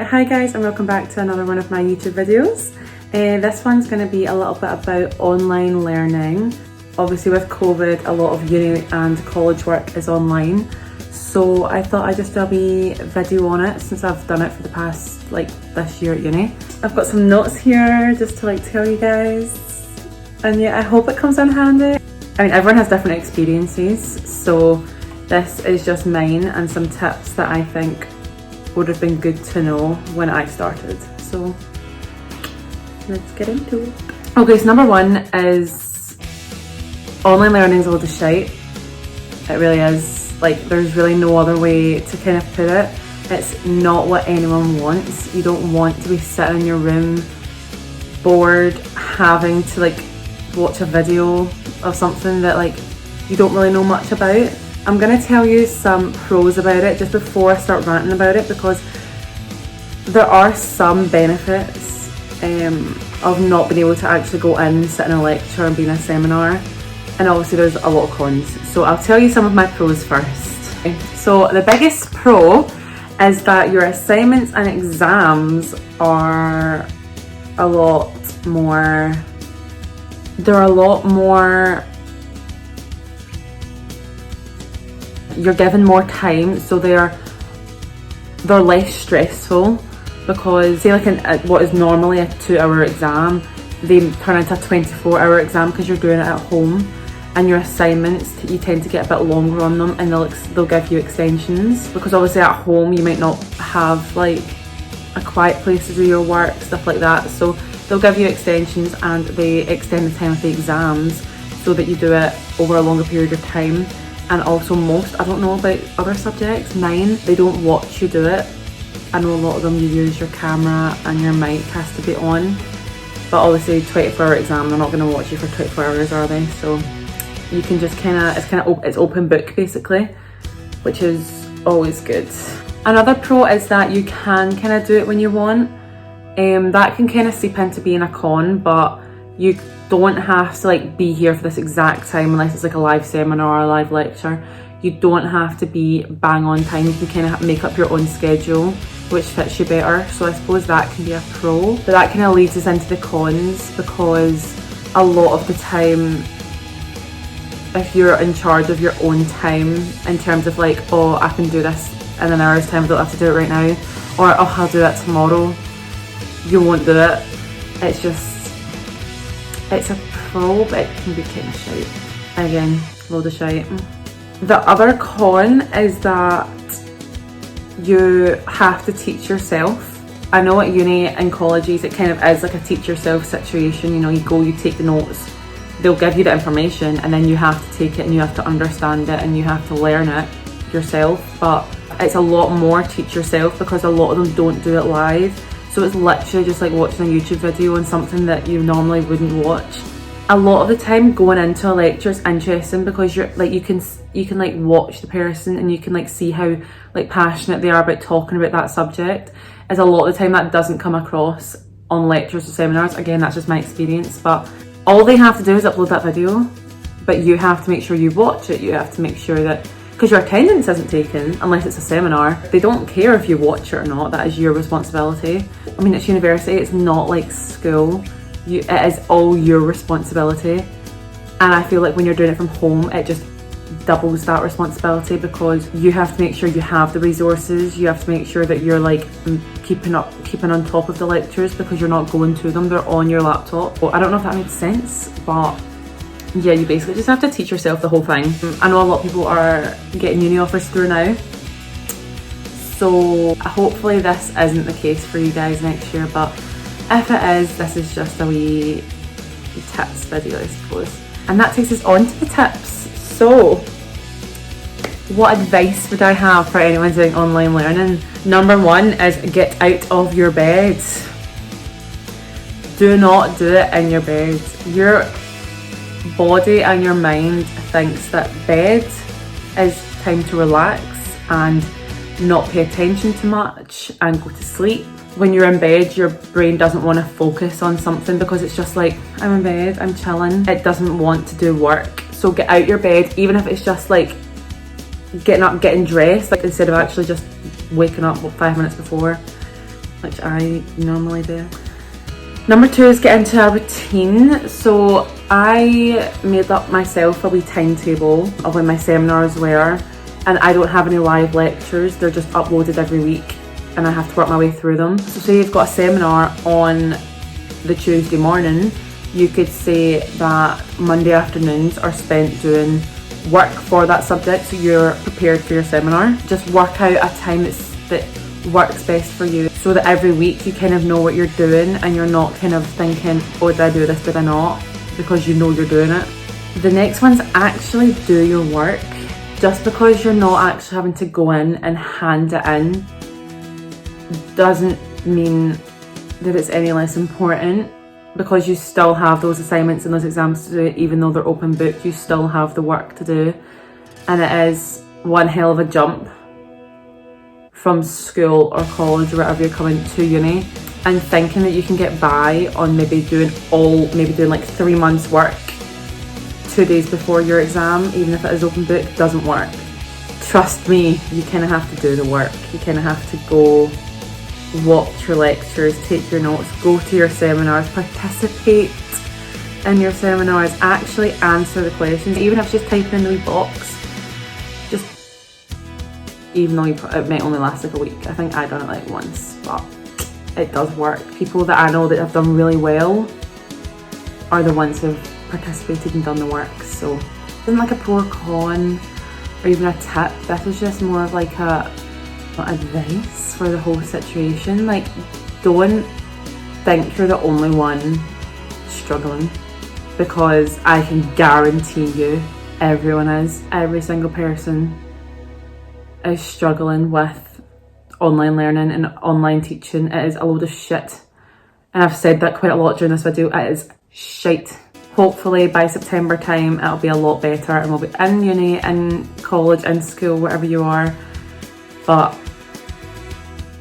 Hi guys, and welcome back to another one of my YouTube videos. This one's going to be a little bit about online learning. Obviously with COVID, a lot of uni and college work is online, so I thought I'd just do a wee video on it since I've done it for the past this year at uni. I've got some notes here just to tell you guys, and yeah, I hope it comes in handy. I mean, everyone has different experiences, so this is just mine and some tips that I think would have been good to know when I started. So let's get into it. Okay, so number one is online learning is a load of shite. It really is. There's really no other way to kind of put it. It's not what anyone wants. You don't want to be sitting in your room bored having to watch a video of something that you don't really know much about. I'm going to tell you some pros about it just before I start ranting about it, because there are some benefits of not being able to actually go in, sit in a lecture and be in a seminar, and obviously there's a lot of cons. So I'll tell you some of my pros first. So the biggest pro is that your assignments and exams are a lot more, you're given more time, so they're less stressful, because say what is normally a 2-hour exam, they turn into a 24-hour exam because you're doing it at home, and your assignments, you tend to get a bit longer on them, and they'll give you extensions, because obviously at home you might not have a quiet place to do your work, stuff like that, so they'll give you extensions and they extend the time of the exams so that you do it over a longer period of time. And also I don't know about other subjects, mine, they don't watch you do it. I know a lot of them you use your camera and your mic has to be on, but obviously 24-hour exam, they're not going to watch you for 24 hours, are they? So you can just it's open book basically, which is always good. Another pro is that you can do it when you want. That can seep into being a con, but you don't have to be here for this exact time unless it's a live seminar or a live lecture. You don't have to be bang on time. You can make up your own schedule which fits you better, so I suppose that can be a pro. But that leads us into the cons, because a lot of the time if you're in charge of your own time in terms of oh, I can do this in an hour's time, I don't have to do it right now, or oh, I'll do that tomorrow, you won't do it. It's a pro, but it can be kind of shite. Again, load of shite. The other con is that you have to teach yourself. I know at uni and colleges it is a teach yourself situation. You go, you take the notes, they'll give you the information, and then you have to take it and you have to understand it and you have to learn it yourself. But it's a lot more teach yourself, because a lot of them don't do it live. So it's literally just watching a YouTube video on something that you normally wouldn't watch. A lot of the time going into a lecture is interesting, because you're you can watch the person and you can see how passionate they are about talking about that subject. As a lot of the time that doesn't come across on lectures or seminars. Again, that's just my experience, but all they have to do is upload that video, but you have to make sure you watch it. You have to make sure that, because your attendance isn't taken unless it's a seminar. They don't care if you watch it or not, that is your responsibility. I mean, it's university, it's not like school. It is all your responsibility. And I feel when you're doing it from home, it just doubles that responsibility, because you have to make sure you have the resources, you have to make sure that you're keeping on top of the lectures, because you're not going to them, they're on your laptop. Well, I don't know if that makes sense, but yeah, you basically just have to teach yourself the whole thing. I know a lot of people are getting uni offers through now, so hopefully this isn't the case for you guys next year, but if it is, this is just a wee tips video, I suppose. And that takes us on to the tips. So what advice would I have for anyone doing online learning? Number one is get out of your bed. Do not do it in your bed. Your body and your mind thinks that bed is time to relax and not pay attention to much and go to sleep. When you're in bed, your brain doesn't want to focus on something, because it's just I'm in bed, I'm chilling. It doesn't want to do work. So get out your bed, even if it's just getting up, getting dressed, instead of actually just waking up 5 minutes before. which I normally do. Number 2 is get into a routine. So I made up myself a wee timetable of when my seminars were, and I don't have any live lectures, they're just uploaded every week and I have to work my way through them. So say you've got a seminar on the Tuesday morning, you could say that Monday afternoons are spent doing work for that subject so you're prepared for your seminar. Just work out a time that works best for you so that every week you kind of know what you're doing and you're not kind of thinking, oh, did I do this, did I not? Because you know you're doing it. The next one's actually do your work. Just because you're not actually having to go in and hand it in doesn't mean that it's any less important, because you still have those assignments and those exams to do. Even though they're open book, you still have the work to do, and it is one hell of a jump from school or college or whatever you're coming to uni, and thinking that you can get by on maybe doing like 3 months work 2 days before your exam, even if it is open book, doesn't work. Trust me, you kind of have to do the work. You kind of have to go watch your lectures, take your notes, go to your seminars, participate in your seminars, actually answer the questions, even if it's just typing in the wee box. Just, even though it might only last like a week. I think I done it like once, but it does work. People that I know that have done really well are the ones who've participated and done the work. So it isn't like a pro or con or even a tip. This is just more of like a advice for the whole situation. Like, don't think you're the only one struggling, because I can guarantee you everyone is. Every single person is struggling with online learning and online teaching. It is a load of shit, and I've said that quite a lot during this video. It is shite. Hopefully by September time it'll be a lot better and we'll be in uni, in college, in school, wherever you are. But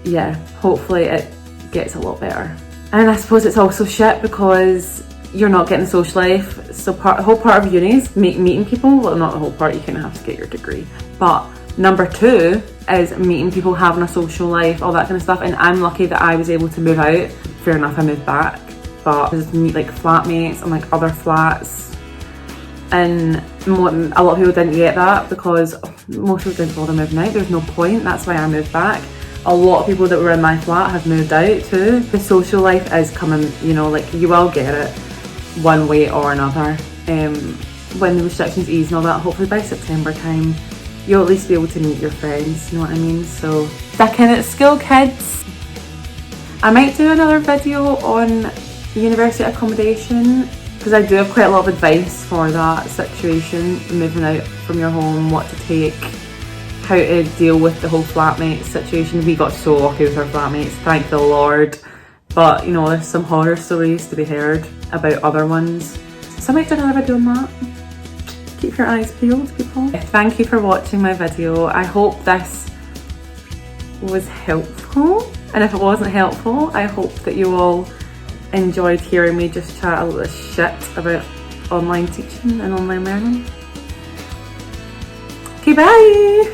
yeah, hopefully it gets a lot better. And I suppose it's also shit because you're not getting a social life. So the whole part of uni is meeting people. Well, not the whole part, you kind of have to get your degree. But number 2 is meeting people, having a social life, all that kind of stuff. And I'm lucky that I was able to move out. Fair enough, I moved back. But just meet like flatmates and like other flats. And a lot of people didn't get that because most people didn't bother moving out. There's no point. That's why I moved back. A lot of people that were in my flat have moved out too. The social life is coming, you know, like you will get it one way or another. When the restrictions ease and all that, hopefully by September time, you'll at least be able to meet your friends, you know what I mean? So stick in at school, kids. I might do another video on university accommodation, because I do have quite a lot of advice for that situation, moving out from your home, what to take, how to deal with the whole flatmate situation. We got so lucky with our flatmates, thank the Lord. But you know, there's some horror stories to be heard about other ones. So I might do another video on that. Keep your eyes peeled, people. Thank you for watching my video. I hope this was helpful. And if it wasn't helpful, I hope that you all enjoyed hearing me just chat a little shit about online teaching and online learning. Okay, bye!